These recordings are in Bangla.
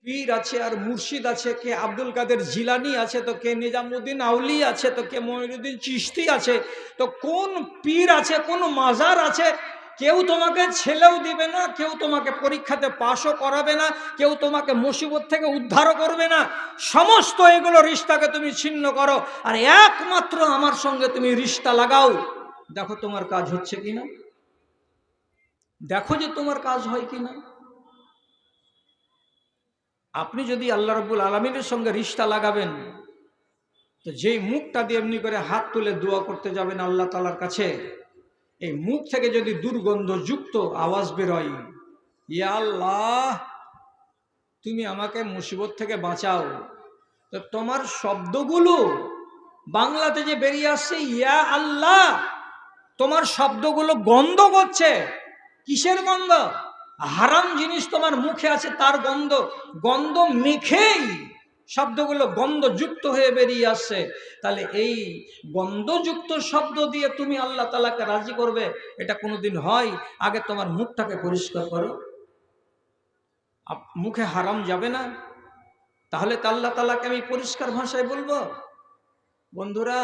পীর আছে আর মুর্শিদ আছে, কে আব্দুল কাদের জিলানি আছে, তো কে নিজামুদ্দিন আউলি আছে, তো কে মঈনুদ্দিন চিশতি আছে, তো কোন পীর আছে, কোন মাজার আছে? কেউ তোমাকে ছেলেও দিবে না, কেউ তোমাকে পরীক্ষাতে পাশও করাবে না, কেউ তোমাকে মুসিবত থেকে উদ্ধারও করবে না। সমস্ত এগুলো রিশতাকে তুমি ছিন্ন করো, আর একমাত্র আমার সঙ্গে তুমি রিশতা লাগাও। দেখো তোমার কাজ হচ্ছে কিনা, দেখো যে তোমার কাজ হয় কিনা। আপনি যদি আল্লাহ রাব্বুল আলামিনের সঙ্গে রিশতা লাগাবেন, তো যেই মুখটা দিয়ে এমনি করে হাত তুলে দোয়া করতে যাবেন আল্লাহ তাআলার কাছে, এই মুখ থেকে যদি দুর্গন্ধযুক্ত আওয়াজ বেরোয়, ইয়া আল্লাহ তুমি আমাকে মুসিবত থেকে বাঁচাও, তো তোমার শব্দগুলো বাংলাতে যে বেরিয়ে আসছে ইয়া আল্লাহ, তোমার শব্দগুলো গন্ধ করছে। কিসের গন্ধ? হারাম জিনিস তোমার মুখে আছে তার গন্ধ, গন্ধ মেখেই শব্দগুলো গন্ধযুক্ত হয়ে বেরিয়ে আসছে। তাহলে এই গন্ধযুক্ত শব্দ দিয়ে তুমি আল্লাহ তাআলাকে রাজি করবে, এটা কোনোদিন হয়? আগে তোমার মুখটাকে পরিষ্কার করো, মুখে হারাম যাবে না, তাহলে তো আল্লাহ তাআলাকে আমি পরিষ্কার ভাষায় বলবো। বন্ধুরা,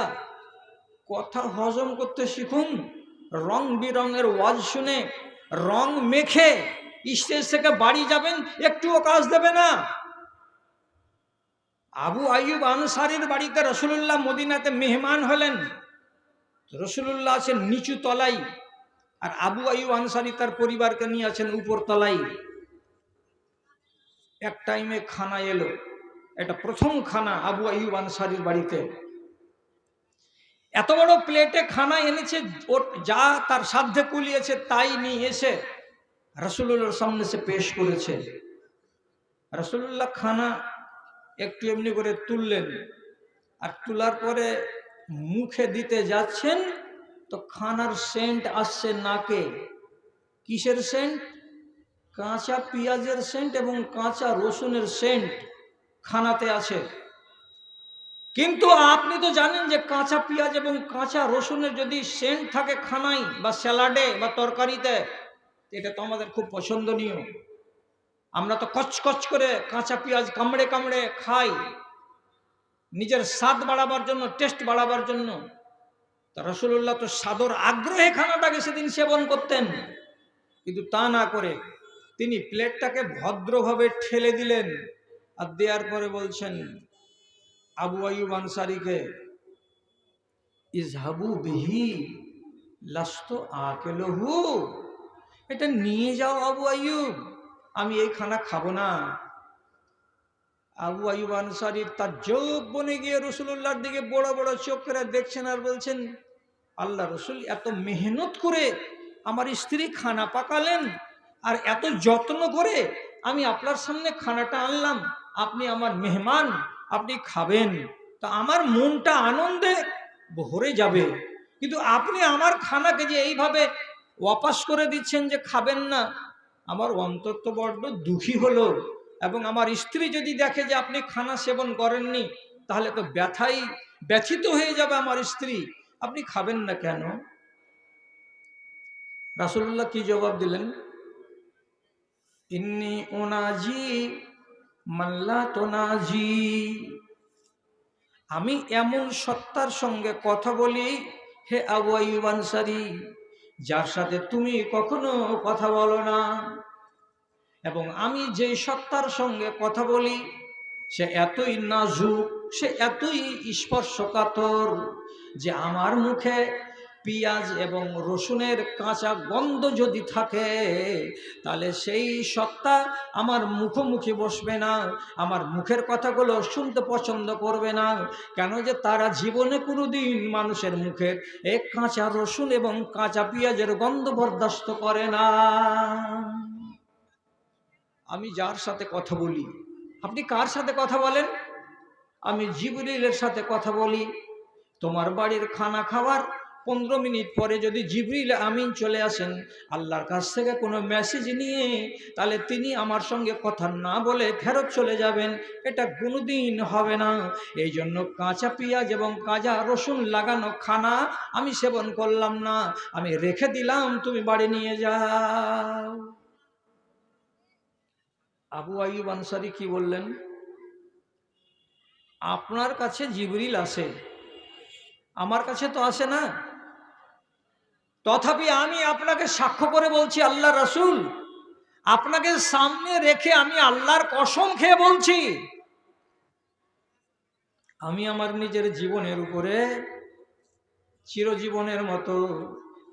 কথা হজম করতে শিখুন। রং বেরঙের ওয়াজ শুনে রং মেখে স্টেজ থেকে বাড়ি যাবেন, একটুও কাজ দেবে না। আবু আইয়ুব আনসারীর বাড়িতে রাসূলুল্লাহ মদিনাতে মেহমান হলেন। রাসূলুল্লাহ আছেন নিচু তলায়, আর আবু আইয়ুব আনসারী তার পরিবারকে নিয়ে আছেন উপর তলায়। এক টাইমে খানা এলো, এটা প্রথম খানা আবু আইয়ুব আনসারীর বাড়িতে। এত বড় প্লেটে খানা এনেছে, ওর যা তার সাধ্যে কুলিয়েছে তাই নিয়ে এসে রাসূলুল্লাহর সামনে সে পেশ করেছে। রাসূলুল্লাহ খানা একটু এমনি করে তুললেন, আর তোলার পরে মুখে দিতে যাচ্ছেন, তো খানার সেন্ট আসছে নাকে। কিসের সেন্ট? কাঁচা পেঁয়াজের সেন্ট এবং কাঁচা রসুনের সেন্ট খানাতে আছে। কিন্তু আপনি তো জানেন যে কাঁচা পেঁয়াজ এবং কাঁচা রসুনের যদি সেন্ট থাকে খানায় বা স্যালাডে বা তরকারিতে, এটা তো আমাদের খুব পছন্দনীয়। আমরা তো কচকচ করে কাঁচা পেঁয়াজ কামড়ে কামড়ে খাই, নিজের স্বাদ বাড়াবার জন্য, টেস্ট বাড়াবার জন্য। তা রাসূলুল্লাহ তো সাদর আগ্রহে খানাটাকে সেদিন সেবন করতেন, কিন্তু তা না করে তিনি প্লেটটাকে ভদ্রভাবে ঠেলে দিলেন, আর দেওয়ার পরে বলছেন আবু আইয়ুব আনসারীকে, ইজহাবু বিহি লাস্তু আকেলহু, এটা নিয়ে যাও আবু আইয়ুব, আমি এই খানা খাবো না। আবু আইয়ুব আনসারীর তার চোখ বনে গিয়ে রাসূলুল্লাহর দিকে বড় বড় চোখ করে দেখছেন, আর বলছেন আল্লাহ রসুল, এত মেহনত করে আমার স্ত্রী খানা পাকালেন, আর এত যত্ন করে আমি আপনার সামনে খানাটা আনলাম, আপনি আমার মেহমান, আপনি খাবেন, তো আমার মনটা আনন্দে ভরে যাবে। কিন্তু আপনি আমার খানাকে যে এইভাবে ওয়াপাস করে দিচ্ছেন যে খাবেন না, আমার অন্তর তো বড্ড দুঃখী হলো। এবং আমার স্ত্রী যদি দেখে যে আপনি খানা সেবন করেননি, তাহলে তো ব্যথিত হয়ে যাবে আমার স্ত্রী, আপনি খাবেন না কেন? রাসূলুল্লাহ কি জবাব দিলেন? ইন্নী উনাজি মাল্লা তুনাজি, আমি এমন সত্তার সঙ্গে কথা বলি হে আবু আইয়ুব আনসারী, যার সাথে তুমি কখনো কথা বলো না। এবং আমি যে সত্তার সঙ্গে কথা বলি সে এতই নাজুক, সে এতই স্পর্শকাতর, যে আমার মুখে পেঁয়াজ এবং রসুনের কাঁচা গন্ধ যদি থাকে, তাহলে সেই সত্তা আমার মুখোমুখি বসবে না, আমার মুখের কথাগুলো শুনতে পছন্দ করবে না। কেন যে তারা জীবনে কোনোদিন মানুষের মুখের এক কাঁচা রসুন এবং কাঁচা পেঁয়াজের গন্ধ বরদাস্ত করে না। আমি যার সাথে কথা বলি, আপনি কার সাথে কথা বলেন? আমি জিবরিলের সাথে কথা বলি। তোমার বাড়ির খানা খাওয়ার 15 মিনিট পরে যদি জিবরিল আমিন চলে আসেন আল্লাহর কাছ থেকে কোনো মেসেজ নিয়ে, তাহলে তিনি আমার সঙ্গে কথা না বলে ফেরত চলে যাবেন, এটা কোনোদিন হবে না। এই জন্য কাঁচা পেঁয়াজ এবং কাঁচা রসুন লাগানো খানা আমি সেবন করলাম না, আমি রেখে দিলাম, তুমি বাড়ি নিয়ে যাও। আবু আইয়ুব আনসারী কি বললেন? আপনার কাছে জিবরিল আসে, আমার কাছে তো আসে না, তথাপি আমি আপনাকে সাক্ষ্য করে বলছি আল্লাহ রাসূল, আপনাকে সামনে রেখে আমি আল্লাহর কসম খেয়ে বলছি, আমি আমার নিজের জীবনের উপরে চিরজীবনের মতো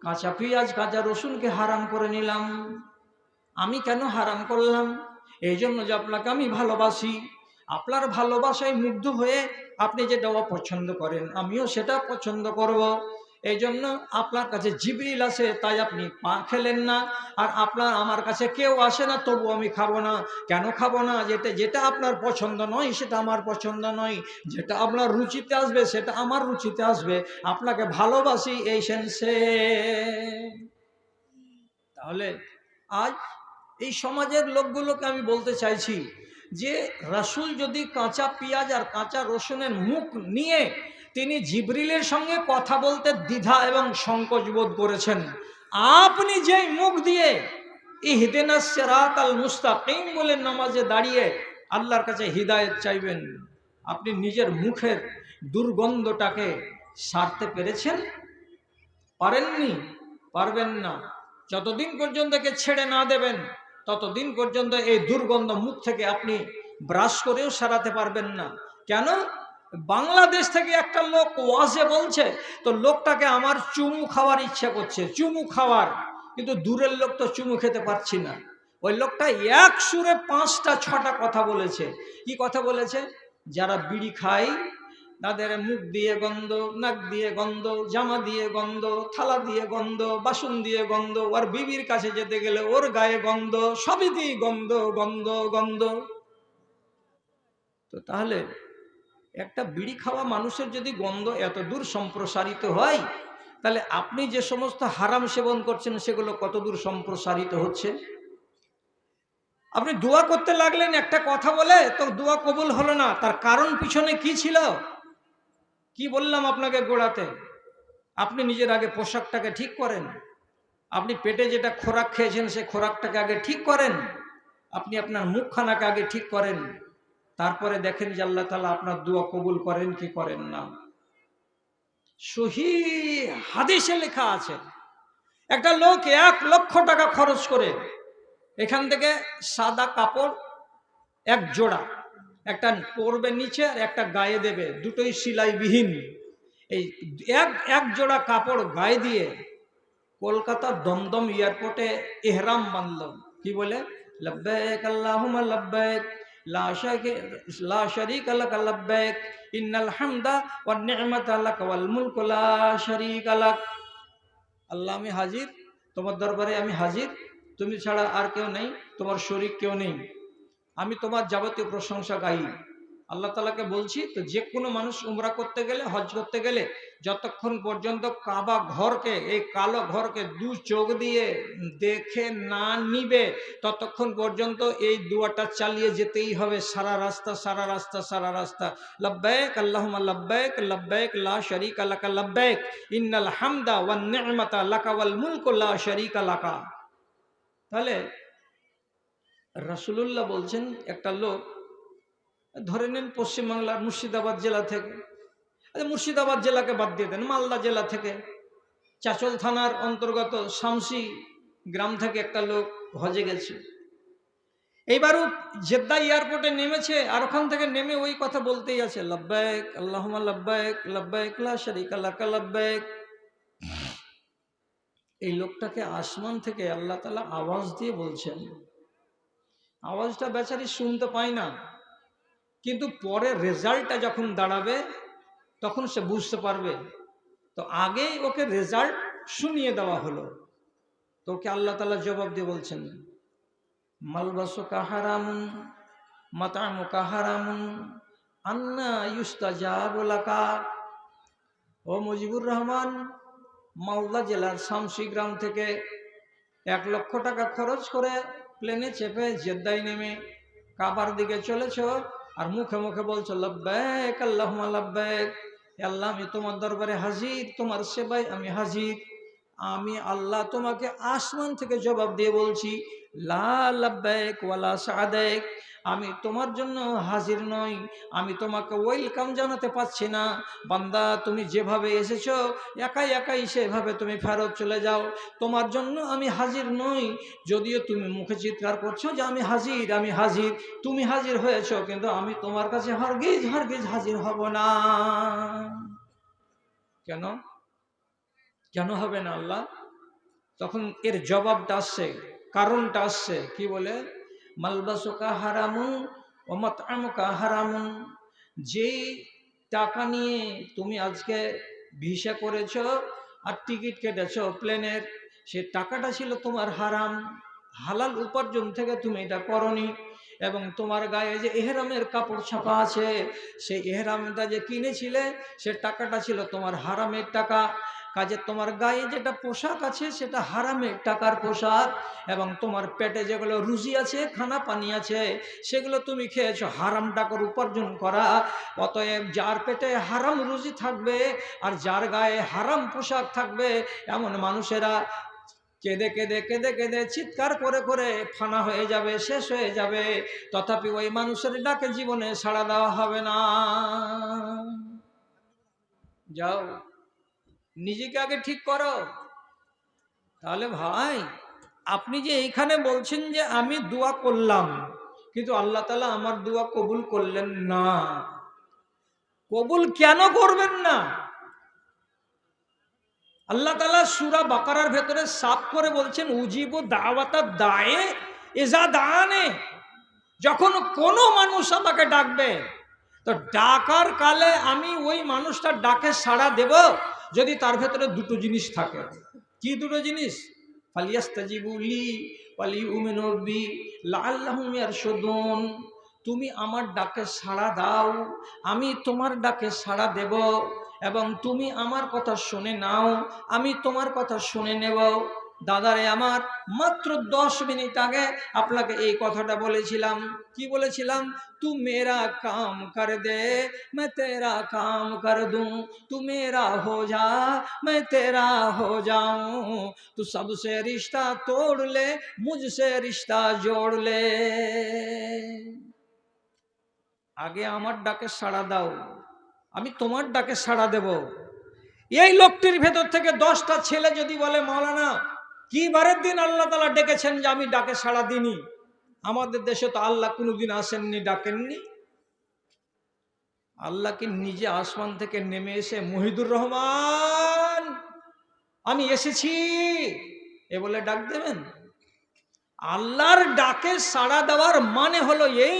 কাঁচা পেঁয়াজ কাঁচা রসুনকে হারাম করে নিলাম। আমি কেন হারাম করলাম? এই জন্য যে আপনাকে আমি ভালোবাসি, আপনার ভালোবাসায় মুগ্ধ হয়ে আপনি যেটা অপছন্দ করেন আমিও সেটা পছন্দ করব। এই জন্য আপনার কাছে জিবরিল আসে, তাই আপনি পা খেলেন না, আর আপনার আমার কাছে কেউ আসে না, তবু আমি খাবো না। কেন খাবো না? যেটা যেটা আপনার পছন্দ নয় সেটা আমার পছন্দ নয়, যেটা আপনার রুচিতে আসবে সেটা আমার রুচিতে আসবে। আপনাকে ভালোবাসি এই সেন্সে। তাহলে আজ এই সমাজের লোকগুলোকে আমি বলতে চাইছি যে রাসূল যদি কাঁচা পেঁয়াজ আর কাঁচা রসুনের মুখ নিয়ে তিনি জিবরিলের সঙ্গে কথা বলতে দ্বিধা এবং সংকোচ বোধ করেছেন, আপনি যেই মুখ দিয়ে ইহদিনাস সিরাতাল মুস্তাকিম বলে নামাজে দাঁড়িয়ে আল্লাহর কাছে হিদায়েত চাইবেন, আপনি নিজের মুখের দুর্গন্ধটাকে সারতে পেরেছেন? পারেননি, পারবেন না। যতদিন পর্যন্ত একে ছেড়ে না দেবেন ততদিন পর্যন্ত এই দুর্গন্ধ মুখ থেকে আপনি ব্রাশ করেও সারাতে পারবেন না। কেন? বাংলাদেশ থেকে একটা লোক ওয়াজে বলছে, তো লোকটাকে আমার চুমু খাওয়ার ইচ্ছা করছে, চুমু খাওয়ার, কিন্তু দূরের লোক তো চুমু খেতে পারছি না। ওই লোকটা এক সুরে 5টা 6টা কথা বলেছে। কি কথা বলেছে? যারা বিড়ি খায় তাদের মুখ দিয়ে গন্ধ, নাক দিয়ে গন্ধ, জামা দিয়ে গন্ধ, থালা দিয়ে গন্ধ, বাসন দিয়ে গন্ধ, ওর বিবির কাছে যেতে গেলে ওর গায়ে গন্ধ, সবই দিয়ে গন্ধ গন্ধ গন্ধ। তো তাহলে একটা বিড়ি খাওয়া মানুষের যদি গন্ধ এত দূর সম্প্রসারিত হয়, তাহলে আপনি যে সমস্ত হারাম সেবন করছেন সেগুলো কত দূর সম্প্রসারিত হচ্ছে। আপনি দোয়া করতে লাগলেন একটা কথা বলে, তো দোয়া কবুল হলো না, তার কারণ পিছনে কি ছিল? কি বললাম আপনাকে গোড়াতে? আপনি নিজের আগে পোশাকটাকে ঠিক করেন, আপনি পেটে যেটা খোরাক খেয়েছেন সে খোরাকটাকে আগে ঠিক করেন, আপনি আপনার মুখখানাকে আগে ঠিক করেন, তারপরে দেখেন যে আল্লাহ তাআলা আপনার দোয়া কবুল করেন কি করেন না। সহিহ হাদিসে লেখা আছে, একটা লোক 1,00,000 টাকা খরচ করে এখান থেকে সাদা কাপড় 1 জোড়া, একটা পরবে নিচে আর একটা গায়ে দেবে, দুটোই সেলাইবিহীন। এই এক জোড়া কাপড় গায়ে দিয়ে কলকাতা দমদম এয়ারপোর্টে ইহরাম বাঁধল। কি বলে? লব্বাইক আল্লাহুম্মা লব্বাইক লা শারীকা লাক লব্বাইক ইন্নাল হামদা ওয়ান নি'মাতা লাক ওয়াল মুলকু লা শারীকা লাক। আল্লাহ আমি হাজির, তোমার দরবারে আমি হাজির, তুমি ছাড়া আর কেউ নেই, তোমার শরীক কেউ নেই, আমি তোমার যাবতীয় প্রশংসা গাই। আল্লাহ তাআলাকে বলছি, তো যে কোনো মানুষ উমরা করতে গেলে, হজ করতে গেলে, যতক্ষণ পর্যন্ত কাবা ঘরকে, এই কালো ঘরকে 2 চোখ দিয়ে দেখে না নিবে ততক্ষণ পর্যন্ত এই দুয়াটা চালিয়ে যেতেই হবে, সারা রাস্তা সারা রাস্তা সারা রাস্তা। লব্বাইক আল্লাহুম্মা লব্বাইক লব্বাইক লা শারীকা লাকা লব্বাইক ইন্নাল হামদা ওয়ান নি'মাতা লাকা ওয়াল মুলকু লা শারীকা লাকা। তাহলে রাসূলুল্লাহ বলছেন, একটা লোক ধরে নেন পশ্চিমবাংলার মুর্শিদাবাদ জেলা থেকে, মুর্শিদাবাদ জেলাকে বাদ দিয়ে দেন, মালদা জেলা থেকে, চাচল থানার অন্তর্গত শামসি গ্রাম থেকে একটা লোক হজে গেছে। এইবারও জেদ্দা এয়ারপোর্টে নেমেছে, আর ওখান থেকে নেমে ওই কথা বলতেই আছে, লব্বাইক আল্লাহুম্মা লব্বাইক লব্বাইক লা শারীকা লাকা লব্বাইক। এই লোকটাকে আসমান থেকে আল্লাহ তাআলা আওয়াজ দিয়ে বলছেন, আওয়াজটা বেচারি শুনতে পায় না, কিন্তু পরে রেজাল্টটা যখন দাঁড়াবে তখন সে বুঝতে পারবে। তো আগেই ওকে রেজাল্ট শুনিয়ে দেওয়া হলো, তো ওকে আল্লাহ তাআলা জবাব দিয়ে বলছেন, মালবাসুকা হারামুন মাতামুকা হারামুন আন্না ইউস্তাজাবু লাকা। ও মুজিবুর রহমান, মালদা জেলার শামসি গ্রাম থেকে 1,00,000 টাকা খরচ করে প্লেনে চেপে জেদ্দায় নেমে কাবার দিকে চলেছ, আর মুখে মুখে বলছো লব্বাইক আল্লাহুম্মা লব্বাইক, আল্লাহ আমি তোমার দরবারে হাজির, তোমার সেবায় আমি হাজির। আমি আল্লাহ তোমাকে আসমান থেকে জবাব দিয়ে বলছি, লা লাব্বাইক ওয়ালা সাদাইক, আমি তোমার জন্য হাজির নই, আমি তোমাকে ওয়েলকাম জানাতে পারছি না। বান্দা, তুমি যেভাবে এসেছো একাই একাই সেভাবে তুমি ফেরত চলে যাও, তোমার জন্য আমি হাজির নই। যদিও তুমি মুখে চিৎকার করছো যে আমি হাজির, আমি হাজির, তুমি হাজির হয়েছো, কিন্তু আমি তোমার কাছে হরগিজ হরগিজ হাজির হব না। কেন কেন হবে না আল্লাহ? তখন এর জবাবটা আসছে, কারণটা আসছে, কি বলে? মালবাসুকা হারামুন ও মাতআমুকা হারামুন, যেই টাকা নিয়ে তুমি আজকে ভিসা করেছো আর টিকিট কেটেছো প্লেনের, সে টাকাটা ছিল তোমার হারাম, হালাল উপার্জন থেকে তুমি এটা করনি। এবং তোমার গায়ে যে এহরামের কাপড় ছাপা আছে, সেই এহরামটা যে কিনেছিলে সে টাকাটা ছিল তোমার হারামের টাকা। কাজে তোমার গায়ে যেটা পোশাক আছে সেটা হারামের টাকার পোশাক, এবং তোমার পেটে যেগুলো রুজি আছে, খানা পানি আছে, সেগুলো তুমি খেয়েছো হারাম টাকার উপার্জন করা। অতএব যার পেটে হারাম রুজি থাকবে আর যার গায়ে হারাম পোশাক থাকবে, এমন মানুষেরা কেঁদে কেঁদে কেঁদে কেঁদে চিৎকার করে করে ফানা হয়ে যাবে, শেষ হয়ে যাবে, তথাপি ওই মানুষের ডাকে জীবনে সাড়া দেওয়া হবে না। যাও, নিজেকে আগে ঠিক করো। তাহলে ভাই, আপনি যে এইখানে বলছেন যে আমি দোয়া করলাম, কিন্তু আল্লাহ তাআলা আমার দোয়া কবুল করলেন না, কবুল কেন করবেন না? আল্লাহ তাআলা সূরা বাকারার ভেতরে সাফ করে বলছেন, উজিবু দাওয়াতা দায়ে ইজা দাআনে, যখন কোনো মানুষ আমাকে ডাকবে, তো ডাকার কালে আমি ওই মানুষটার ডাকে সাড়া দেব যদি তার ভেতরে দুটো জিনিস থাকে। কি দুটো জিনিস? ফালিয়াস্তাজিবু লি ওয়ালিউমিনু বি লাআল্লাহুম ইয়ারশুদুন, তুমি আমার ডাকে সাড়া দাও, আমি তোমার ডাকে সাড়া দেব, এবং তুমি আমার কথা শুনে নাও, আমি তোমার কথা শুনে নেব। দাদারে আমার, মাত্র 10 মিনিট আগে আপনাকে এই কথাটা বলেছিলাম। কি বলেছিলাম? তু মেরা কাম কর দে मैं तेरा काम कर दूं, तू मेरा हो जा मैं तेरा हो जाऊं, तू सबसे रिश्ता तोड़ ले मुझसे रिश्ता जोड़ ले। আগে আমার ডাকে সাড়া দাও, আমি তোমার ডাকে সাড়া দেব। এই লোকটির ভেতর থেকে 10টা ছেলে যদি বলে, মাওলানা কি বারের দিন আল্লাহ তাআলা ডেকেছেন যে আমি ডাকে সাড়া দিইনি? আমাদের দেশে তো আল্লাহ কোনোদিন আসেননি, ডাকেননি। আল্লাহ কি নিজে আসমান থেকে নেমে এসে মহিদুর রহমান আমি এসেছি এ বলে ডাক দেবেন? আল্লাহর ডাকে সাড়া দেওয়ার মানে হলো এই,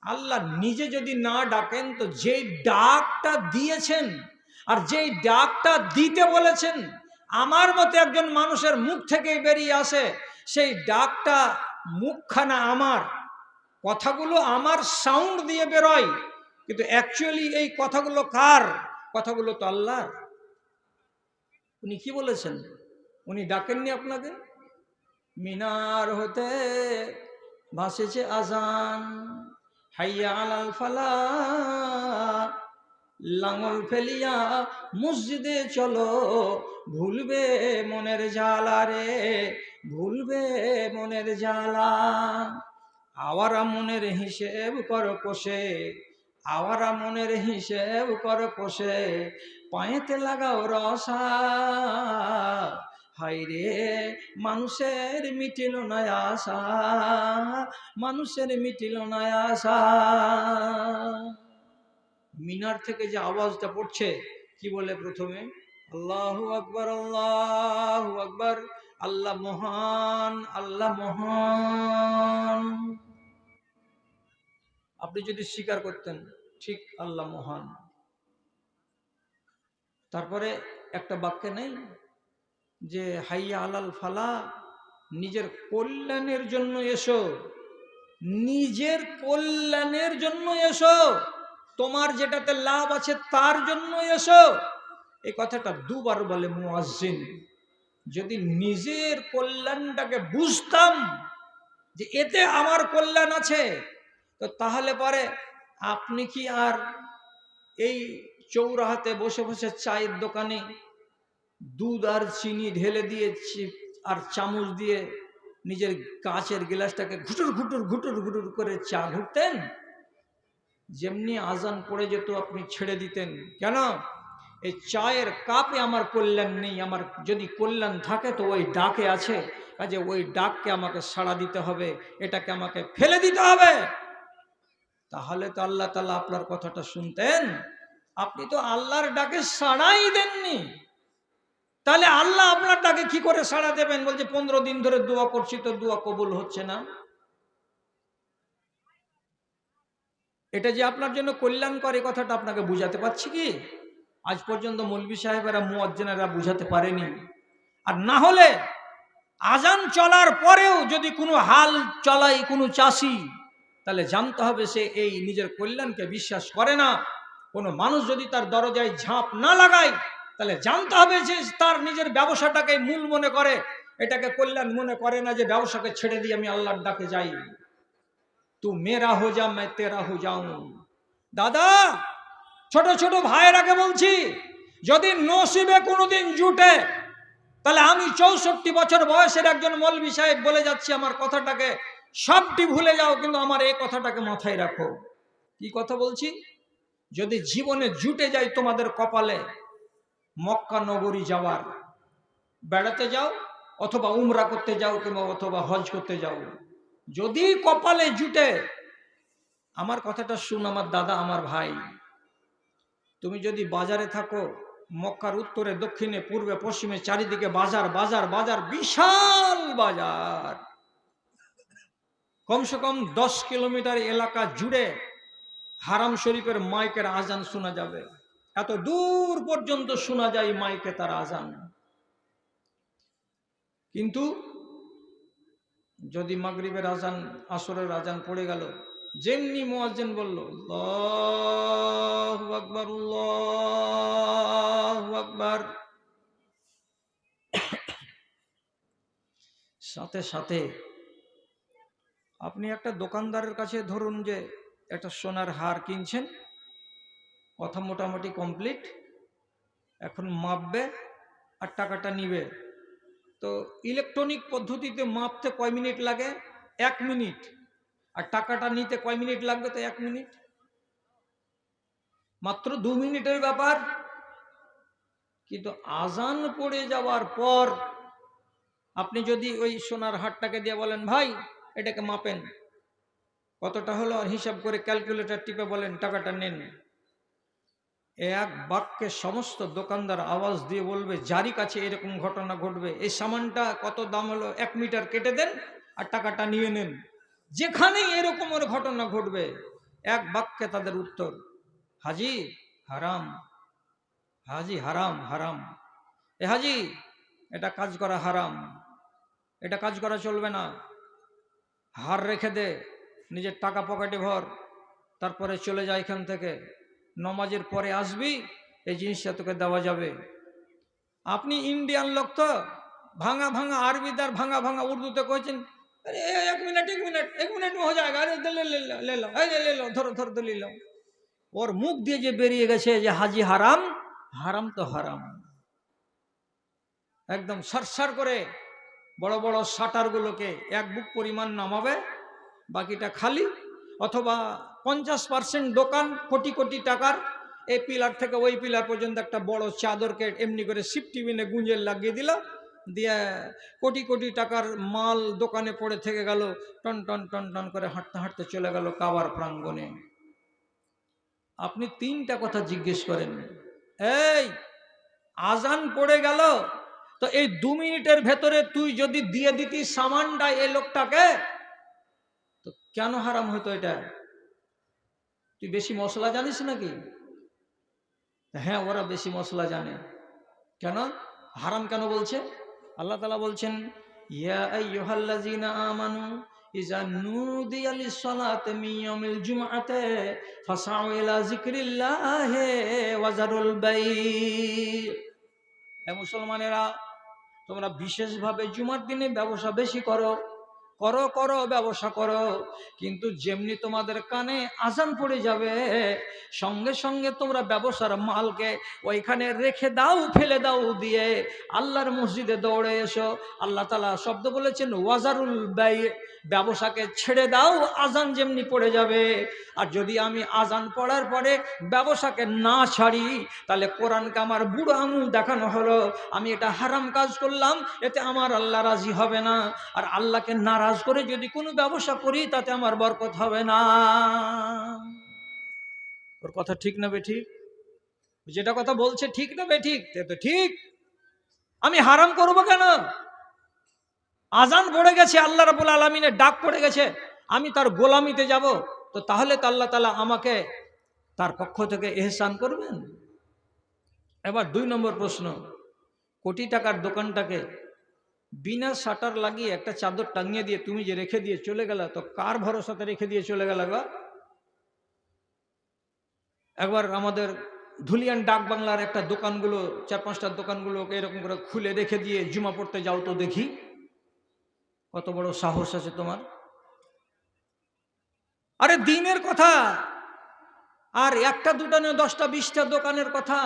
আল্লাহ নিজে যদি না ডাকেন, তো যেই ডাকটা দিয়েছেন আর যেই ডাকটা দিতে বলেছেন, আমার মতো একজন মানুষের মুখ থেকেই বেরিয়ে আসে, সেই ডাকটা মুখখানা আমার, কথাগুলো আমার সাউন্ড দিয়ে বেরোয়, কিন্তু অ্যাকচুয়ালি এই কথাগুলো কার? কথাগুলো তো আল্লাহর। উনি কি বলেছেন? উনি ডাকেননি আপনাকে? মিনার হতে ভাসেছে আজান, হাইয়া আলাল ফালাহ, লাঙল ফেলিয়া মসজিদে চলো, ভুলবে মনের জ্বালা রে, ভুলবে মনের জ্বালা। আওয়ারা মনের হিসেব কর কষে, আওয়ারা মনের হিসেব কর কষে, পায়েতে লাগাও রসা, হায় রে মানুষের মিটিল না আশা, মানুষের মিটিল না আশা। মিনার থেকে যে আওয়াজটা পড়ছে, কি বলে প্রথমে? আল্লাহু আকবার, আল্লাহু আকবার, আল্লাহ মহান, আল্লাহ মহান। আপনি যদি স্বীকার করতেন ঠিক আল্লাহ মহান, তারপরে একটা বাক্যে নেই যে হাইয়া আলাল ফালা, নিজের কল্যাণের জন্য এসো, নিজের কল্যাণের জন্য এসো, তোমার যেটাতে লাভ আছে তার জন্য এসো। এই কথাটা দুবার বলে মুয়াজ্জিন। যদি নিজের কল্যাণটাকে বুঝতাম যে এতে আমার কল্যাণ আছে, তো তাহলে পরে আপনি কি আর এই চৌরাহাতে বসে বসে চায়ের দোকানে দুধ আর চিনি ঢেলে দিয়ে আর চামচ দিয়ে নিজের কাঁচের গ্লাসটাকে ঘুটুর ঘুটুর ঘুটুর ঘুটুর করে চা ঘুরতেন। যেমনি আজান পড়ে যেত আপনি ছেড়ে দিতেন। কেন? এই চায়ের কাপে আমার কল্যাণ নেই, আমার যদি কল্যাণ থাকে তো ওই ডাকে আছে, কাজে ওই ডাককে আমাকে সাড়া দিতে হবে, এটাকে আমাকে ফেলে দিতে হবে। তাহলে তো আল্লাহ তাআলা আপনার কথাটা শুনতেন। আপনি তো আল্লাহর ডাকে সাড়াই দেননি, তাহলে আল্লাহ আপনার ডাকে কি করে সাড়া দেবেন? বলছে 15 দিন ধরে দোয়া করছি তো দোয়া কবুল হচ্ছে না। এটা যে আপনার জন্য কল্যাণকর, কথাটা আপনাকে বুঝাতে পারছি কি? আজ পর্যন্ত মৌলভী সাহেবেরা, মুয়াজ্জিনেরা বুঝাতে পারেনি। আর না হলে আজান চলার পরেও যদি কোনো হাল চলায় কোনো চাষি, তাহলে জানতে হবে সে এই নিজের কল্যাণকে বিশ্বাস করে না। কোনো মানুষ যদি তার দরজায় ঝাঁপ না লাগায়, তাহলে জানতে হবে যে তার নিজের ব্যবসাটাকে মূল মনে করে, এটাকে কল্যাণ মনে করে না যে ব্যবসাকে ছেড়ে দিয়ে আমি আল্লাহর ডাকে যাই। তু মেরা হো যা मैं तेरा हो जाऊं। দাদা, ছোট ছোট ভাইয়েরাকে বলছি, যদি নসিবে কোনোদিন জুটে, তাহলে আমি 64 বছর বয়সের একজন মৌলভী সাহেব বলে যাচ্ছি, আমার কথাটাকে সবটি ভুলে যাও, কিন্তু আমার এই কথাটাকে মাথায় রাখো। কি কথা বলছি? যদি জীবনে জুটে যায় তোমাদের কপালে মক্কা নগরী যাওয়ার, বেড়াতে যাও অথবা উমরা করতে যাও কিংবা অথবা হজ করতে যাও, যদি কপালে জুটে, আমার কথাটা শুন আমার দাদা, আমার ভাই, তুমি যদি বাজারে থাকো, মক্কার উত্তরে দক্ষিণে পূর্বে পশ্চিমে চারিদিকে বাজার বাজার বাজার, বিশাল বাজার, কমসে কম 10 কিলোমিটার এলাকা জুড়ে হারাম শরীফের মাইকের আজান শোনা যাবে, এত দূর পর্যন্ত শোনা যায় মাইকে তার আজান। কিন্তু যদি মাগরিবের আজান, আসরের আজান পড়ে গেল, যেমনি মুয়াজ্জিন বলল আল্লাহু আকবার আল্লাহু আকবার, সাথে সাথে আপনি একটা দোকানদারের কাছে ধরুন যে একটা সোনার হার কিনছেন, কথা মোটামুটি কমপ্লিট, এখন মাপবে আর টাকাটা নিবে। তো ইলেকট্রনিক পদ্ধতিতে মাপতে কয় মিনিট লাগে? 1 মিনিট। আর টাকাটা নিতে কয় মিনিট লাগবে? তো 1 মিনিট, মাত্র 2 মিনিটের ব্যাপার। কিন্তু আজান পড়ে যাওয়ার পর আপনি যদি ওই সোনার হারটাকে দিয়ে বলেন, ভাই এটাকে মাপেন, কতটা হলো, আর হিসাব করে ক্যালকুলেটর টিপে বলেন টাকাটা নেন, এক বাক্যে সমস্ত দোকানদার আওয়াজ দিয়ে বলবে, যারই কাছে এরকম ঘটনা ঘটবে, এই সামানটা কত দাম হলো, 1 মিটার কেটে দেন আর টাকাটা নিয়ে নেন। যেখানেই এরকমের ঘটনা ঘটবে, এক বাক্যে তাদের উত্তর, হাজি হারাম, হাজি হারাম, হারাম, এ হাজি এটা কাজ করা হারাম, এটা কাজ করা চলবে না, হার রেখে দে, নিজের টাকা পকেটে ভর, তারপরে চলে যায় এখান থেকে, নমাজের পরে আসবি, এই জিনিসটা তোকে দেওয়া যাবে। আপনি ইন্ডিয়ান লোক তো, ভাঙা ভাঙা আরবিদার ভাঙা ভাঙা উর্দুতে কইছেন, আরে 1 মিনিট 1 মিনিট 1 মিনিট में हो जाएगा, अरे ले लो ले लो, ধরো ধরো তো লো। ওর মুখ দিয়ে যে বেরিয়ে গেছে যে হাজি হারাম, হারাম তো হারাম, একদম সারসার করে বড় বড় শাটারগুলোকে এক বুক পরিমাণ নামাবে, বাকিটা খালি, অথবা 50% দোকান, কোটি কোটি টাকার, এই পিলার থেকে ওই পিলার পর্যন্ত একটা বড় চাদরকে এমনি করে সিফটি বিনে গুঁজে লাগিয়ে দিল, দিয়ে কোটি কোটি টাকার মাল দোকানে পড়ে থেকে গেল, টন টন টন টন করে হাঁটতে হাঁটতে চলে গেল কাবার প্রাঙ্গণে। আপনি 3টা কথা জিজ্ঞেস করেন, এই আজান পড়ে গেল, তো এই 2 মিনিটের ভেতরে তুই যদি দিয়ে দিতি সামানটা এই লোকটাকে, তো কেন হারাম হতো এটা? তুই বেশি মশলা জানিস নাকি? হ্যাঁ, ওরা বেশি মশলা জানে। কেন হারাম কেন বলছে? আল্লাহ তাআলা বলছেন, ইয়া আইয়ুহাল্লাযীনা আমানু ইযা নুদিয়া লিস-সালাতি মিন ইয়াউমিল জুমআতি ফাসআউ ইলা যিকরিল্লাহি ওয়া যারুল বাই'। হে মুসলমানেরা, তোমরা বিশেষভাবে জুমার দিনে ব্যবসা বেশি করো, করো করো ব্যবসা করো, কিন্তু যেমনি তোমাদের কানে আজান পড়ে যাবে সঙ্গে সঙ্গে তোমরা ব্যবসার মালকে ওইখানে রেখে দাও, ফেলে দাও, দিয়ে আল্লাহর মসজিদে দৌড়ে এসো। আল্লাহ তাআলা শব্দ বলেছেন ওয়াজারুল বাই, ব্যবসাকে ছেড়ে দাও আজান যেমনি পড়ে যাবে। আর যদি আমি আজান পড়ার পরে ব্যবসাকে না ছাড়ি, তাহলে কোরআনকে আমার বুড়ো আঙুল দেখানো হলো, আমি এটা হারাম কাজ করলাম, এতে আমার আল্লাহ রাজি হবে না। আর আল্লাহকে নারাজ করে যদি কোনো ব্যবসা করি তাতে আমার বরকত হবে না। ওর কথা ঠিক না বেঠিক? যেটা কথা বলছে ঠিক না বেঠিক? তো ঠিক। আমি হারাম করবো কেন? আজান পড়ে গেছে, আল্লাহ রাব্বুল আলামিনের ডাক পড়ে গেছে, আমি তার গোলামিতে যাব, তো তাহলে তো আল্লাহ তাআলা আমাকে তার পক্ষ থেকে ইহসান করবেন। এবার 2 নম্বর প্রশ্ন, কোটি টাকার দোকানটাকে বিনা শাটার লাগিয়ে একটা চাদর টাঙিয়ে দিয়ে তুমি যে রেখে দিয়ে চলে গেলা, তো কার ভরসাতে রেখে দিয়ে চলে গেল গা? একবার আমাদের ধুলিয়ান ডাক বাংলার একটা দোকানগুলো, 4-5টা দোকানগুলোকে এরকম করে খুলে রেখে দিয়ে জুমা পড়তে যাও তো দেখি, কত বড় সাহস আছে তোমার? আরে দিনের কথা, আর একটা দুটা নয়, 10টা 20টা দোকানের কথা।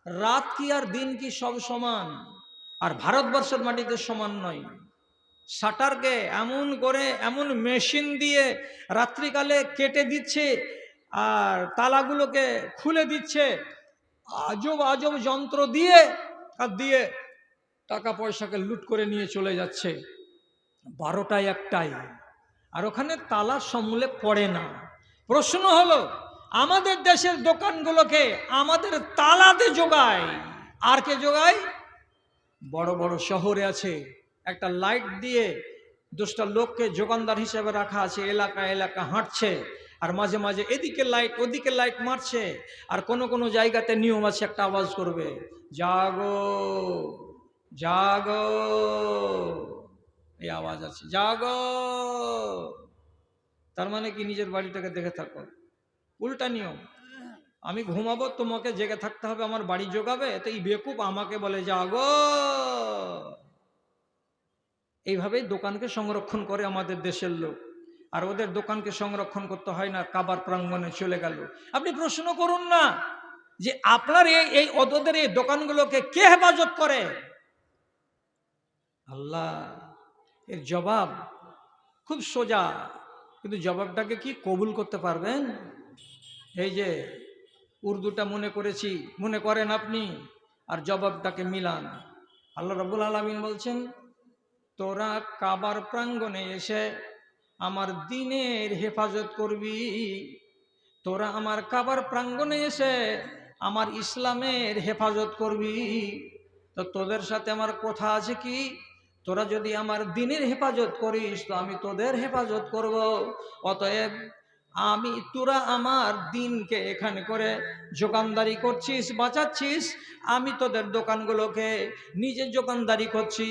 রাত কি আর দিন কি সব সমান? আর ভারতবর্ষের মাটিতে সমান নয়। শাটারকে এমন করে এমন মেশিন দিয়ে রাত্রিকালে কেটে দিচ্ছে, আর তালাগুলোকে খুলে দিচ্ছে আজব আজব যন্ত্র দিয়ে, আর দিয়ে টাকা পয়সাকে লুট করে নিয়ে চলে যাচ্ছে 12টায় 1টায়, আর ওখানে তালা সমূলে পড়ে না। প্রশ্ন হলো, আমাদের দেশের দোকানগুলোকে আমাদের তালাতে যোগায় আর কে যোগায়? বড় বড় শহরে আছে, একটা লাইট দিয়ে 10টা লোককে যোগানদার হিসেবে রাখা আছে, এলাকা এলাকা হাঁটছে, আর মাঝে মাঝে এদিকে লাইট ওদিকে লাইট মারছে। আর কোনো কোনো জায়গাতে নিয়ম আছে, একটা আওয়াজ করবে, জাগো জাগো, এই আওয়াজ আছে, জাগো। তার মানে কি নিজের বাড়িটাকে দেখে থাকো। উল্টা নিয়ম, আমি ঘুমাবো, তোমাকে জেগে থাকতে হবে, আমার বাড়ি জোগাবে, তো এই বেকুব আমাকে বলে জাগো। এইভাবেই দোকানকে সংরক্ষণ করে আমাদের দেশের লোক। আর ওদের দোকানকে সংরক্ষণ করতে হয় না, কাবার প্রাঙ্গণে চলে গেল। আপনি প্রশ্ন করুন না যে আপনার এই ওদের এই দোকানগুলোকে কে হেফাজত করে? আল্লাহ। এর জবাব খুব সোজা, কিন্তু জবাবটাকে কি কবুল করতে পারবেন? এই যে উর্দুটা মনে করেন আপনি, আর জবাবটাকে মিলান। আল্লাহ রাব্বুল আলামিন বলছেন, তোরা কাবার প্রাঙ্গণে এসে আমার দ্বীনের হেফাজত করবি, তোরা আমার কাবার প্রাঙ্গণে এসে আমার ইসলামের হেফাজত করবি। তো তোদের সাথে আমার কথা আছে কি, তোরা যদি আমার দ্বীনের হেফাজত করিস তো আমি তোদের হেফাজত করব। অতএব তোরা আমার দ্বীনকে এখানে করে যোগানদারি করছিস, বাঁচাচ্ছিস, আমি তোদের দোকানগুলোকে নিজে যোগানদারি করছি।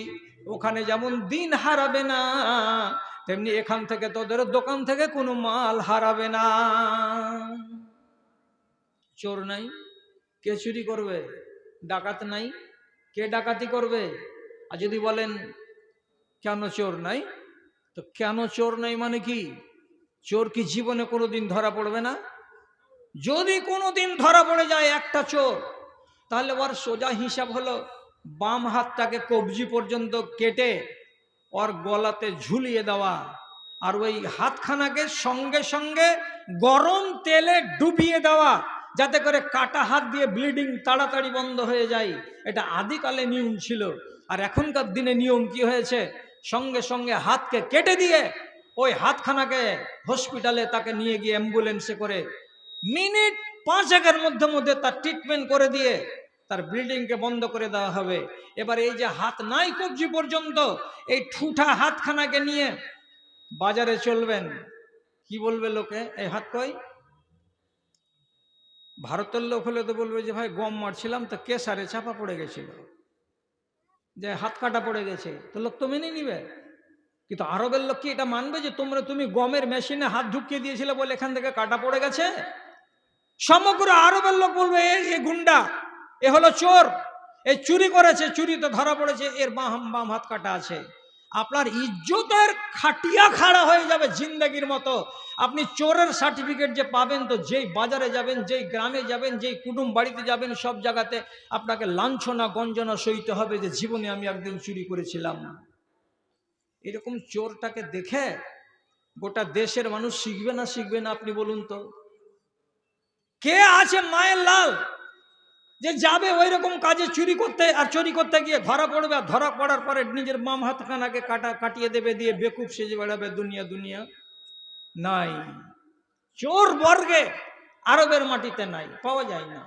ওখানে যেমন দ্বীন হারাবে না, তেমনি এখান থেকে তোদের দোকান থেকে কোনো মাল হারাবে না। চোর নাই, কে চুরি করবে? ডাকাত নাই, কে ডাকাতি করবে? আর যদি বলেন কেন চোর নাই, তো কেন চোর নাই মানে কি? চোর কি জীবনে কোনোদিন ধরা পড়বে না? যদি কোনোদিন ধরা পড়ে যায় একটা চোর, তাহলে ওর সোজা হিসাব হলো বাম হাতটাকে কবজি পর্যন্ত কেটে ওর গলাতে ঝুলিয়ে দেওয়া, আর ওই হাতখানাকে সঙ্গে সঙ্গে গরম তেলে ডুবিয়ে দেওয়া, যাতে করে কাটা হাত দিয়ে ব্লিডিং তাড়াতাড়ি বন্ধ হয়ে যায়। এটা আদিকালে নিয়ম ছিল। আর এখনকার দিনে নিয়ম কি হয়েছে, সঙ্গে সঙ্গে হাতকে কেটে দিয়ে ওই হাতখানাকে হসপিটালে তাকে নিয়ে গিয়ে অ্যাম্বুলেন্সে করে মিনিট 5-1 মধ্যে মধ্যে তার ট্রিটমেন্ট করে দিয়ে তার ব্লিডিংকে বন্ধ করে দেওয়া হবে। এবার এই যে হাত নাই কবজি পর্যন্ত, এই ঠুঠা হাতখানাকে নিয়ে বাজারে চলবেন, কি বলবে লোকে? এই হাত কই? ভারতের লোক হলে তো বলবে যে ভাই গম মারছিলাম তো কেসারে চাপা পড়ে গেছিল, যে হাত কাটা পড়ে গেছে, তো লোক তো মেনে নিবে। কিন্তু আরবের লোক কি এটা মানবে যে তুমি গমের মেশিনে হাত ঢুকিয়ে দিয়েছিলে বলে এখান থেকে কাটা পড়ে গেছে? সমগ্র আরবের লোক বলবে এ গুন্ডা, এ হলো চোর, এ চুরি করেছে, চুরি তো ধরা পড়েছে, এর বাম হাত কাটা আছে। আপনার ইজ্জতের খাটিয়া খাড়া হয়ে যাবে জিন্দগির মতো। আপনি চোরের সার্টিফিকেট যে পাবেন, তো যেই বাজারে যাবেন, যেই গ্রামে যাবেন, যেই কুটুম বাড়িতে যাবেন, সব জায়গাতে আপনাকে লাঞ্ছনা গঞ্জনা সইতে হবে যে জীবনে আমি একদিন চুরি করেছিলাম। এরকম চোরটাকে দেখে গোটা দেশের মানুষ শিখবে না শিখবে না আপনি বলুন তো? কে আছে মায়ের লাল যে যাবে ওই রকম কাজে চুরি করতে, আর চুরি করতে গিয়ে ধরা পড়বে, আর ধরা পড়ার পরে নিজের বাম হাতখানাকে কাটিয়ে দেবে, দিয়ে বেকুব সেজে বেড়াবে দুনিয়া দুনিয়া? নাই। চোর বর্গে আরবের মাটিতে নাই, পাওয়া যায় না।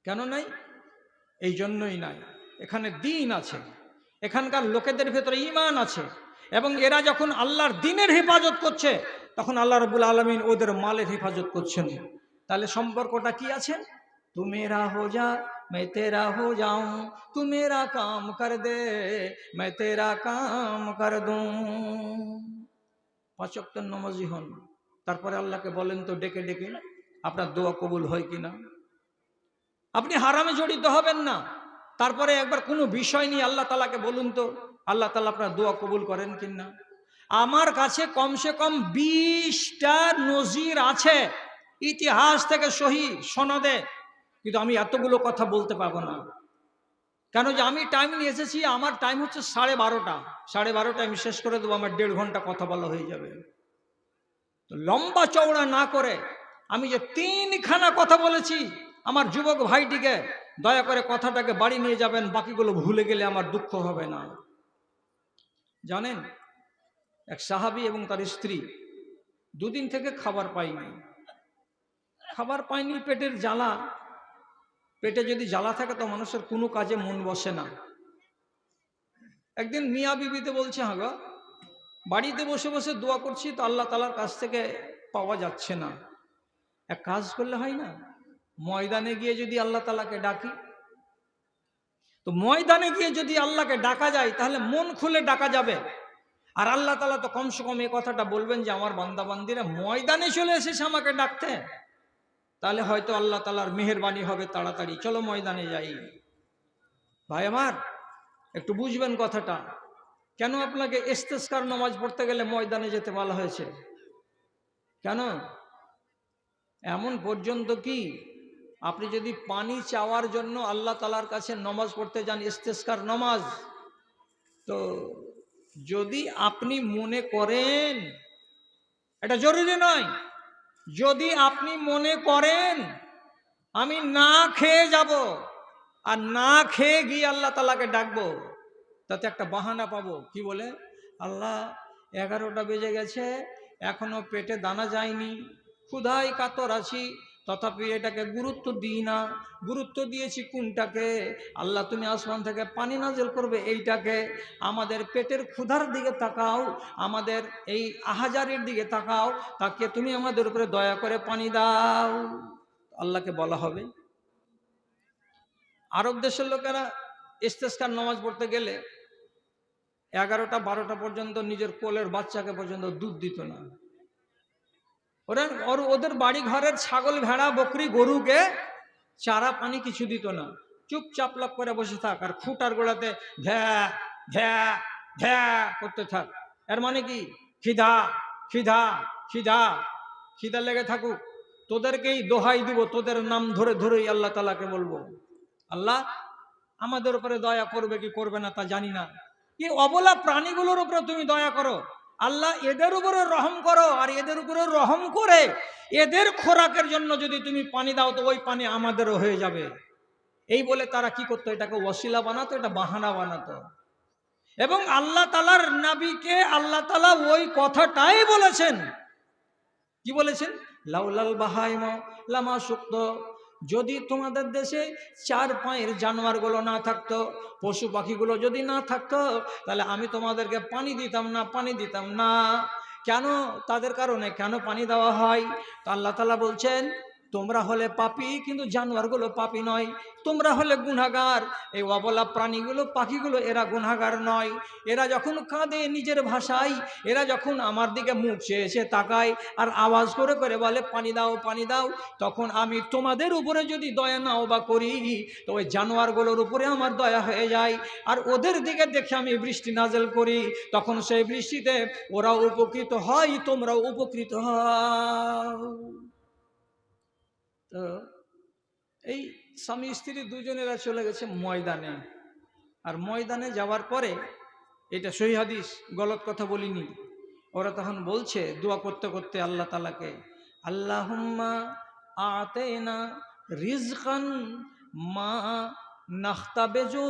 কেন নাই? এই জন্যই নাই। এখানে দ্বীন আছে, এখানকার লোকেদের ভেতরে ঈমান আছে, এবং এরা যখন আল্লাহর দ্বীনের হেফাজত করছে, তখন আল্লাহ রাব্বুল আলামিন ওদের মালের হেফাজত করছেন। তাহলে সম্পর্কটা কি আছে? তু মেরা হো যা मैं तेरा हो जाऊं, तू मेरा काम कर दे मैं तेरा काम कर दूं। 5 ওয়াক্ত নামাজি হন, তারপরে আল্লাহকে বলেন তো ডেকে ডেকে আপনার দোয়া কবুল হয় কিনা। আপনি হারামে জড়িত হবেন না, তারপরে একবার কোনো বিষয় নিয়ে আল্লাহ তাআলাকে বলুন তো আল্লাহ তাআলা আপনার দোয়া কবুল করেন কিনা। আমার কাছে কমসে কম 20টা নজির আছে ইতিহাস থেকে সহি সনদে, কিন্তু আমি এতগুলো কথা বলতে পারবো না। কেন যে আমি টাইম নিয়ে এসেছি, আমার টাইম হচ্ছে 12:30। 12:30 আমি শেষ করে দেবো, আমার 1.5 ঘন্টা কথা বলা হয়ে যাবে। তো লম্বা চওড়া না করে আমি যে 3খানা কথা বলেছি, আমার যুবক ভাইটিকে দয়া করে কথাটাকে বাড়ি নিয়ে যাবেন, বাকিগুলো ভুলে গেলে আমার দুঃখ হবে না। জানেন, এক সাহাবী এবং তার স্ত্রী 2 দিন থেকে খাবার পায়নি। খাবার পায়নি, পেটের জ্বালা। পেটে যদি জ্বালা থাকে তো মানুষের কোনো কাজে মন বসে না। একদিন মিয়া বিবিতে বলছে, হ্যাঁ গো, বাড়িতে বসে বসে দোয়া করছি তো আল্লাহ তাআলার কাছ থেকে পাওয়া যাচ্ছে না। এক কাজ করলে হয় না, ময়দানে গিয়ে যদি আল্লাহ তাআলাকে ডাকি। তো ময়দানে গিয়ে যদি আল্লাহকে ডাকা যায় তাহলে মন খুলে ডাকা যাবে। আর আল্লাহ তাআলা তো কমসে কম এই কথাটা বলবেন যে আমার বান্দা বান্দিরা ময়দানে চলে এসেছে আমাকে ডাকতে, তাহলে হয়তো আল্লাহ তাআলার মেহেরবানি হবে তাড়াতাড়ি, চলো ময়দানে যাই। ভাই আমার, একটু বুঝবেন কথাটা। কেন আপনাকে ইস্তেসকার নামাজ পড়তে গেলে ময়দানে যেতে বলা হয়েছে? কেন? এমন পর্যন্ত কি আপনি যদি পানি চাওয়ার জন্য আল্লাহ তাআলার কাছে নামাজ পড়তে যান, ইস্তেসকার নামাজ, তো যদি আপনি মনে করেন, এটা জরুরি নয়, যদি আপনি মনে করেন আমি না খেয়ে যাব আর না খেয়ে গিয়ে আল্লাহ তাআলাকে ডাকবো, তাতে একটা বাহানা পাবো। কি বলে? আল্লাহ 11টা বেজে গেছে, এখনো পেটে দানা যায়নি, ক্ষুধায় কাতর আছি, তথাপি এটাকে গুরুত্ব দিই না। গুরুত্ব দিয়েছি কোনটাকে? আল্লাহ তুমি আসমান থেকে পানি নাজিল করবে এইটাকে। আমাদের পেটের ক্ষুধার দিকে তাকাও, আমাদের এই আহাজারির দিকে তাকাও, তাকে তুমি আমাদের উপরে দয়া করে পানি দাও। আল্লাহকে বলা হবে। আরব দেশের লোকেরা ইস্তেসকার নামাজ পড়তে গেলে 11টা 12টা পর্যন্ত নিজের কোলের বাচ্চাকে পর্যন্ত দুধ দিত না। ওদের বাড়ি ঘরের ছাগল ভেড়া বকরি গরুকে চারা পানি কিছু দিত না। চুপচাপ লাপ করে বসে থাক আর খুঁটার গোড়াতে ভ্যা ভ্যা ভ্যা করতে থাক। এর মানে কি? খিদা খিদা খিদা খিদা লেগে থাকুক, তোদেরকেই দোহাই দিব, তোদের নাম ধরে ধরেই আল্লাহ তাআলাকে বলবো। আল্লাহ আমাদের উপরে দয়া করবে কি করবে না তা জানি না, এই অবলা প্রাণীগুলোর উপরে তুমি দয়া করো। আল্লাহ এদের উপরে রহম করো, আর এদের উপরে রহম করে এদের খোরাকের জন্য যদি তুমি পানি দাও তো ওই পানি আমাদেরও হয়ে যাবে। এই বলে তারা কি করতো? এটাকে ওয়াসিলা বানাতো, এটা বাহানা বানাতো। এবং আল্লাহ তাআলার নবীকে আল্লাহ তাআলা ওই কথাটাই বলেছেন। কি বলেছেন? লাউলাল বাহাইম লামা সুক্ত, যদি তোমাদের দেশে 4 পায়ের জানোয়ারগুলো না থাকতো, পশু পাখিগুলো যদি না থাকতো, তাহলে আমি তোমাদেরকে পানি দিতাম না, পানি দিতাম না। কেন? তাদের কারণে কেন পানি দেওয়া হয়? তো আল্লাহ তাআলা বলছেন তোমরা হলে পাপী, কিন্তু জানোয়ারগুলো পাপী নয়। তোমরা হলে গুনাহগার, এই অবলা প্রাণীগুলো, পাখিগুলো এরা গুনাহগার নয়। এরা যখন কাঁদে নিজের ভাষায়, এরা যখন আমার দিকে মুখ চেয়ে তাকায় আর আওয়াজ করে করে বলে পানি দাও পানি দাও, তখন আমি তোমাদের উপরে যদি দয়া নাও বা করি, তো ওই জানোয়ারগুলোর উপরে আমার দয়া হয়ে যায়, আর ওদের দিকে দেখে আমি বৃষ্টি নাজেল করি। তখন সেই বৃষ্টিতে ওরাও উপকৃত হয়, তোমরাও উপকৃত হও। তো এই স্বামী স্ত্রী দুজনেরা চলে গেছে ময়দানে। আর ময়দানে যাওয়ার পরে, এটা সহিহ হাদিস, গলত কথা বলিনি, ওরা তখন বলছে দোয়া করতে করতে আল্লাহ তাআলাকে, আল্লাহুম্মা আতেনা রিজকান মা নাখতাবেজু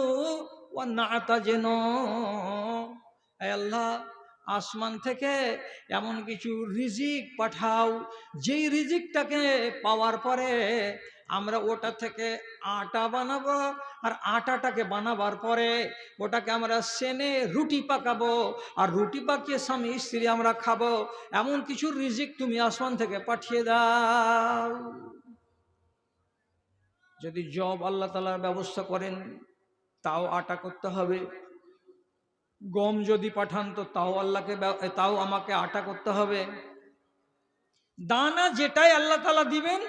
ওয়া নাতাজেনো। হে আল্লাহ, আসমান থেকে এমন কিছু রিজিক পাঠাও, যেই রিজিকটাকে পাওয়ার পরে আমরা ওটা থেকে আটা বানাবো, আর আটাটাকে বানাবার পরে ওটাকে আমরা সেনে রুটি পাকাবো, আর রুটি পাকিয়ে স্বামী স্ত্রী আমরা খাবো। এমন কিছু রিজিক তুমি আসমান থেকে পাঠিয়ে দাও। যদি জব আল্লাহ তাআলার ব্যবস্থা করেন, তাও আটা করতে হবে। গম যদি পাঠান, তো তাও আমাকে আটা করতে হবে। দানা যেটাই আল্লাহ তাআলা দিবেন।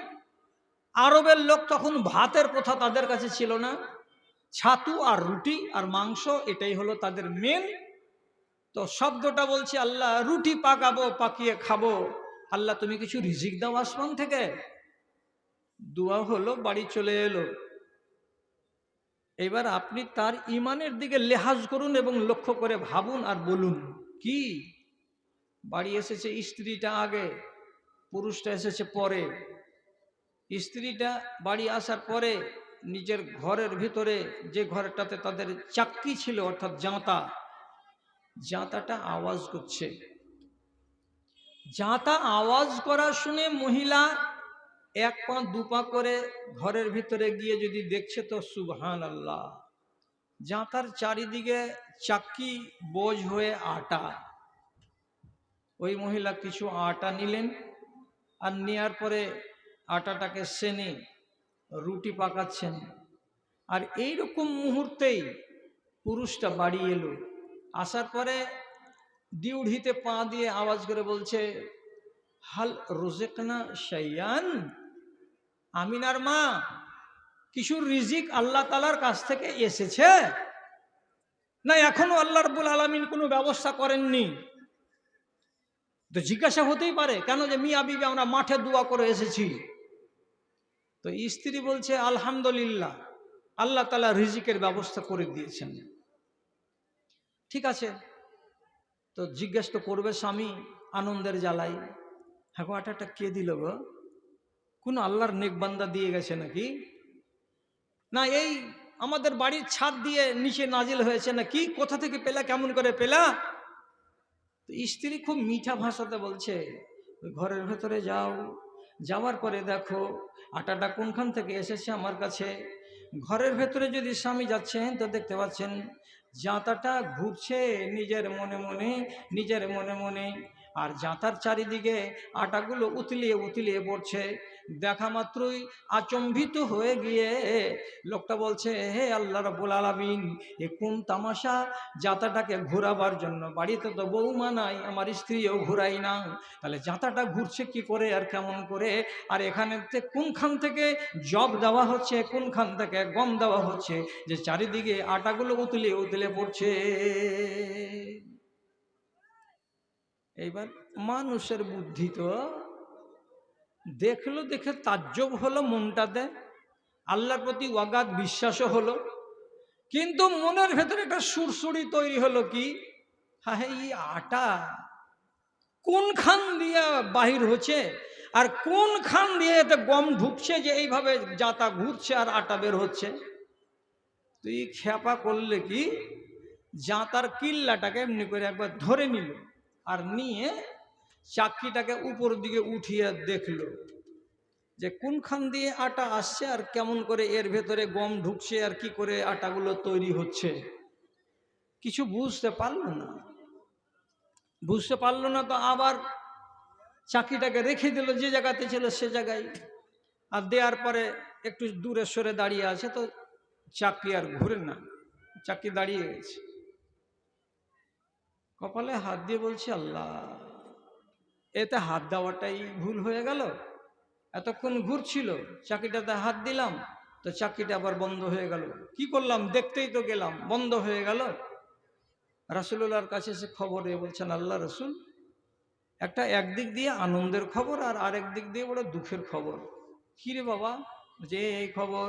আরবের লোক তখন ভাতের প্রথা তাদের কাছে ছিল না, ছাতু আর রুটি আর মাংস, এটাই হলো তাদের মেন। তো শব্দটা বলছি, আল্লাহ রুটি পাকাবো, পাকিয়ে খাবো, আল্লাহ তুমি কিছু রিজিক দাও আসমান থেকে। দোয়া হলো, বাড়ি চলে এলো। এবার আপনি তার ইমানের দিকে লেহাজ করুন এবং লক্ষ্য করে ভাবুন আর বলুন কি। বাড়ি এসেছে স্ত্রীটা আগে, পুরুষটা এসেছে পরে। স্ত্রীটা বাড়ি আসার পরে নিজের ঘরের ভিতরে, যে ঘরটাতে তাদের চাক্কি ছিল অর্থাৎ জাঁতাটা আওয়াজ করছে। জাঁতা আওয়াজ করা শুনে মহিলা এক পা দু পা করে ঘরের ভিতরে গিয়ে যদি দেখছে, তো সুবহানাল্লাহ, জাঁতার চারিদিকে চাক্কি বোঝ হয়ে আটা। ওই মহিলা কিছু আটা নিলেন, আর নেওয়ার পরে আটাটাকে সেনে রুটি পাকাচ্ছেন। আর এইরকম মুহূর্তেই পুরুষটা বাড়ি এলো। আসার পরে ডিউঢিতে পা দিয়ে আওয়াজ করে বলছে, হাল রুজিকনা শাইয়ান। আমিনার মা, কিছু রিজিক আল্লাহ তাআলার কাছ থেকে এসেছে না? এখনো আল্লাহ রাব্বুল আলামিন কোনো ব্যবস্থা করেননি? তো জিজ্ঞাসা হতেই পারে, কেন যে মিয়া বিবি আমরা মাঠে দোয়া করে এসেছি। তো স্ত্রী বলছে, আলহামদুলিল্লাহ, আল্লাহ তাআলা রিজিকের ব্যবস্থা করে দিয়েছেন। ঠিক আছে। তো জিজ্ঞাসা তো করবে স্বামী আনন্দের জ্বালাই, হ্যাঁ গো, আটাটা কে দিল গো? কোন আল্লাহর নেক বান্দা দিয়ে গেছে নাকি? না এই আমাদের বাড়ির ছাদ দিয়ে নিচে নাজিল হয়েছে নাকি? কোথা থেকে পেলা, কেমন করে পেলা? তো স্ত্রী খুব মিঠা ভাষাতে বলছে, ওই ঘরের ভেতরে যাও, যাওয়ার পরে দেখো আটাটা কোনখান থেকে এসেছে আমার কাছে। ঘরের ভেতরে যদি স্বামী যাচ্ছেন, তো দেখতে পাচ্ছেন জাঁতাটা ঘুরছে নিজের মনে মনে, আর জাঁতার চারিদিকে আটাগুলো উতলিয়ে উতলিয়ে পড়ছে। দেখা মাত্রই আচম্বিত হয়ে গিয়ে লোকটা বলছে, হে আল্লাহ রাব্বুল আলামিন, এ কোন তামাশা? জাঁতাটাকে ঘোরাবার জন্য বাড়িতে তো বৌমা নাই, আমার স্ত্রীও ঘুরাই না, তাহলে জাঁতাটা ঘুরছে কি করে আর কেমন করে? আর এখানে কোনখান থেকে জব দেওয়া হচ্ছে, কোনখান থেকে গম দেওয়া হচ্ছে, যে চারিদিকে আটাগুলো উতলে উতলে পড়ছে। এইবার মানুষের বুদ্ধি তো দেখলো, দেখে তাজ্জব হলো মনটাতে, আল্লাহর প্রতি অগাধ বিশ্বাসও হলো, কিন্তু মনের ভেতরে একটা সুরসুরি তৈরি হলো কি, হ্যাঁ এই আটা কোনখান দিয়ে বাহির হচ্ছে, আর কোনখান দিয়ে এতে গম ঢুকছে যে এইভাবে জাতা ঘুরছে আর আটা বের হচ্ছে। তুই খেপা করলে কি, জাঁতার কিল্লাটাকে এমনি করে একবার ধরে নিল, আর নিয়ে চাক্কিটাকে উপর দিকে উঠিয়ে দেখলো যে কোনখান দিয়ে আটা আসছে আর কেমন করে এর ভেতরে গম ঢুকছে আর কি করে আটাগুলো তৈরি হচ্ছে। কিছু বুঝতে পারলো না, তো আবার চাকিটাকে রেখে দিল যে জায়গাতে ছিল সে জায়গায়। আর দেওয়ার পরে একটু দূরে সরে দাঁড়িয়ে আছে, তো চাকরি আর ঘুরে না, চাকরি দাঁড়িয়ে গেছে। কপালে হাত দিয়ে বলছে, আল্লাহ, এতে হাত দেওয়াটাই ভুল হয়ে গেল। এতক্ষণ ঘুরছিল, চাকরিটাতে হাত দিলাম, তো চাকরিটা আবার বন্ধ হয়ে গেল। কি করলাম? দেখতেই তো গেলাম, বন্ধ হয়ে গেল। রাসূলুল্লাহর কাছে এসে খবর দিয়ে বলছেন, আল্লাহ রসুল, একটা একদিক দিয়ে আনন্দের খবর আর আরেক দিক দিয়ে বড় দুঃখের খবর। কি রে বাবা? যে এই খবর,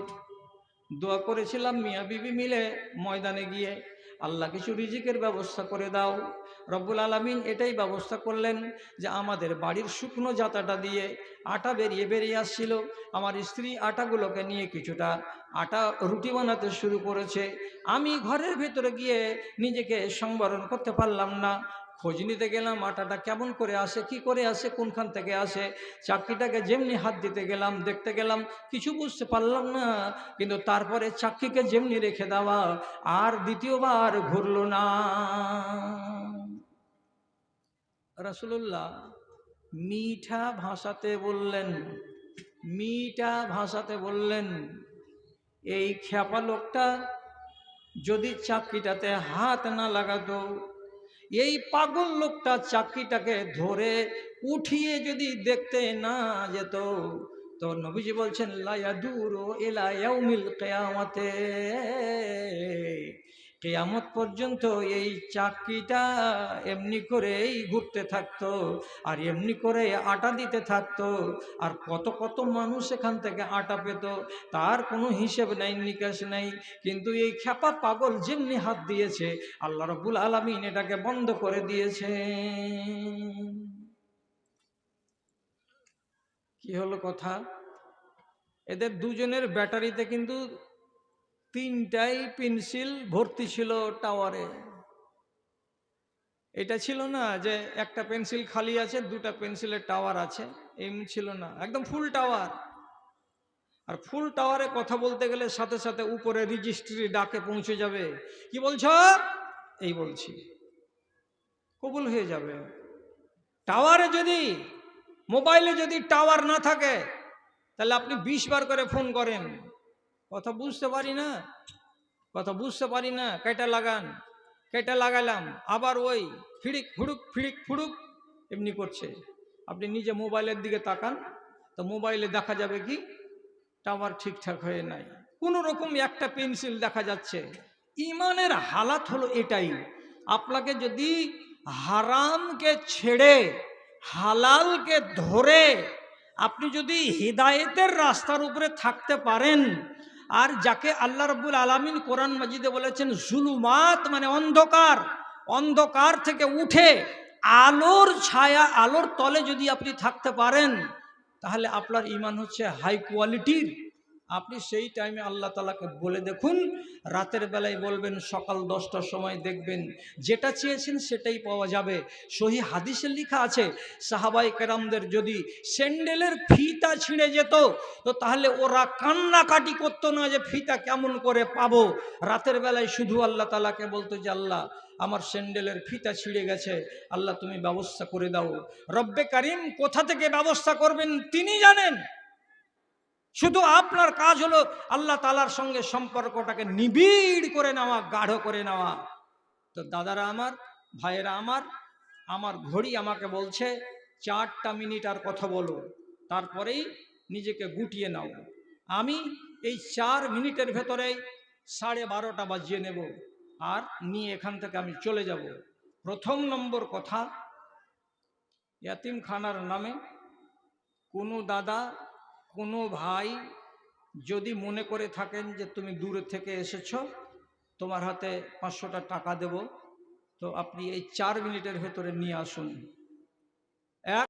দোয়া করেছিলাম মিয়া বিবি মিলে ময়দানে গিয়ে, আল্লাহ কিছু রিজিকের ব্যবস্থা করে দাও। রব্বুল আলামিন এটাই ব্যবস্থা করলেন যে আমাদের বাড়ির শুকনো জাতাটা দিয়ে আটা বেরিয়ে আসছিল। আমার স্ত্রী আটাগুলোকে নিয়ে কিছুটা আটা রুটি বানাতে শুরু করেছে। আমি ঘরের ভেতরে গিয়ে নিজেকে সংবরণ করতে পারলাম না। খোঁজ নিতে গেলাম আটাটা কেমন করে আসে, কি করে আসে, কোনখান থেকে আসে। চাকরিটাকে যেমনি হাত দিতে গেলাম, দেখতে গেলাম, কিছু বুঝতে পারলাম না। কিন্তু তারপরে চাকরিকে যেমনি রেখে দেওয়া, আর দ্বিতীয়বার ঘুরল না। রাসূলুল্লাহ মিঠা ভাষাতে বললেন, মিঠা ভাষাতে বললেন, এই খ্যাপা লোকটা যদি চাকরিটাতে হাত না লাগাতো, এই পাগল লোকটা চাকরিটাকে ধরে উঠিয়ে যদি দেখতে না যেত, তো নবীজি বলছেন লা ইয়াদুরু ইলা ইয়াউমিল কিয়ামতে, কিয়ামত পর্যন্ত এই চাকরিটা এমনি করেই ঘুরতে থাকতো আর এমনি করে আটা দিতে থাকতো। আর কত কত মানুষ এখান থেকে আটা পেত, তার কোনো হিসেব নাই, নিকাশ নাই। কিন্তু এই খ্যাপা পাগল যেমনি হাত দিয়েছে, আল্লাহ রাব্বুল আলামিন এটাকে বন্ধ করে দিয়েছে। কি হলো কথা? এদের দুজনের ব্যাটারিতে কিন্তু 3টাই পেন্সিল ভর্তি ছিল টাওয়ারে। এটা ছিল না যে একটা পেন্সিল খালি আছে, 2টা পেন্সিলের টাওয়ার আছে, এমন ছিল না, একদম ফুল টাওয়ার। আর ফুল টাওয়ারে কথা বলতে গেলে সাথে সাথে উপরে রেজিস্ট্রি ডাকে পৌঁছে যাবে, কি বলছো, এই বলছি, কবুল হয়ে যাবে। টাওয়ারে যদি, মোবাইলে যদি টাওয়ার না থাকে, তাহলে আপনি 20 বার করে ফোন করেন, কথা বুঝতে পারি না, কথা বুঝতে পারি না, কেটে লাগান, কেটে লাগালাম, আবার ওই ফিড়িক ফুড়ুক ফিড়িক ফুড়ুক এমনি করছে। আপনি নিজে মোবাইলের দিকে তাকান, তো মোবাইলে দেখা যাবে কি টাওয়ার ঠিকঠাক হয়ে নাই, কোনো রকম একটা পেন্সিল দেখা যাচ্ছে। ইমানের হালাত হলো এটাই। আপনাকে যদি হারামকে ছেড়ে হালালকে ধরে আপনি যদি হিদায়েতের রাস্তার উপরে থাকতে পারেন, আর যাকে আল্লাহ রাব্বুল আলামিন কোরআন মাজিদে বলেছেন জুলুমাত মানে অন্ধকার, অন্ধকার থেকে উঠে আলোর ছায়া, আলোর তলে যদি আপনি থাকতে পারেন, তাহলে আপনার ঈমান হচ্ছে হাই কোয়ালিটির। আপনি সেই টাইমে আল্লাহ তাআলাকে বলে দেখুন, রাতের বেলায় বলবেন, সকাল 10টার সময় দেখবেন যেটা চেয়েছেন সেটাই পাওয়া যাবে। সহিহ হাদিসে লেখা আছে, সাহাবায়ে কেরামদের যদি স্যান্ডেলের ফিতা ছিঁড়ে যেত, তো তাহলে ওরা কান্নাকাটি করতো না যে ফিতা কেমন করে পাবো। রাতের বেলায় শুধু আল্লাহ তাআলাকে বলতো যে আল্লাহ, আমার স্যান্ডেলের ফিতা ছিঁড়ে গেছে, আল্লাহ তুমি ব্যবস্থা করে দাও। রব্বে কারিম কোথা থেকে ব্যবস্থা করবেন তিনি জানেন। শুধু আপনার কাজ হলো আল্লাহ তাআলার সঙ্গে সম্পর্কটাকে নিবিড় করে নেওয়া, গাঢ় করে নেওয়া। তো দাদারা আমার, ভাইয়েরা আমার, আমার ঘড়ি আমাকে বলছে 4টা মিনিট আর কথা বলো, তারপরেই নিজেকে গুটিয়ে নাও। আমি এই 4 মিনিটের ভেতরেই 12:30 বাজিয়ে নেব, আর নিয়ে এখান থেকে আমি চলে যাব। প্রথম নম্বর কথা, ইয়াতিমখানার নামে কোনো দাদা, কোনো ভাই যদি মনে করে থাকেন যে তুমি দূরে থেকে এসেছ, তোমার হাতে 500টা টাকা দেব, তো আপনি এই 4 মিনিটের ভেতরে নিয়ে আসুন।